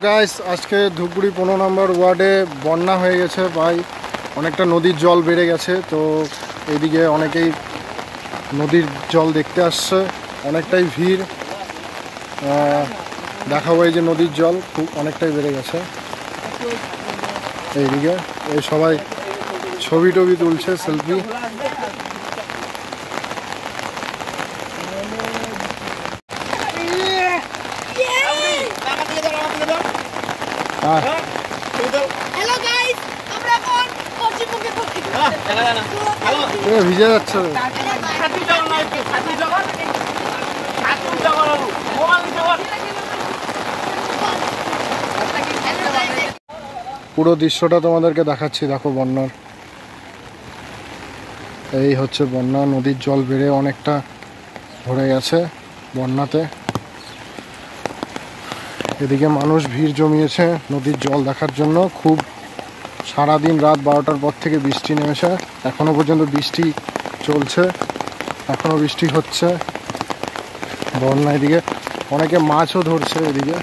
Guys আজকে ধূপগুড়ি 15 নম্বর ওয়ার্ডে বন্যা হয়ে গেছে ভাই, অনেকটা নদীর জল বেড়ে গেছে। তো এইদিকে অনেকেই নদীর জল দেখতে আসছে, অনেকটাই ভিড়। দেখাবো এই যে নদীর জল খুব অনেকটাই বেড়ে গেছে। এইদিকে এই সবাই ছবি টবি তুলছে, সেলফি। ভিজে যাচ্ছে, পুরো দৃশ্যটা তোমাদেরকে দেখাচ্ছি। দেখো বন্যার, এই হচ্ছে বন্যা, নদীর জল বেড়ে অনেকটা ভরে গেছে বন্যাতে। এদিকে মানুষ ভিড় জমিয়েছে নদীর জল দেখার জন্য। খুব সারাদিন রাত 12টার পর থেকে বৃষ্টি নেমেছে, এখনো পর্যন্ত বৃষ্টি চলছে, এখনো বৃষ্টি হচ্ছে। বন্যা এদিকে অনেকে মাছও ধরছে এদিকে।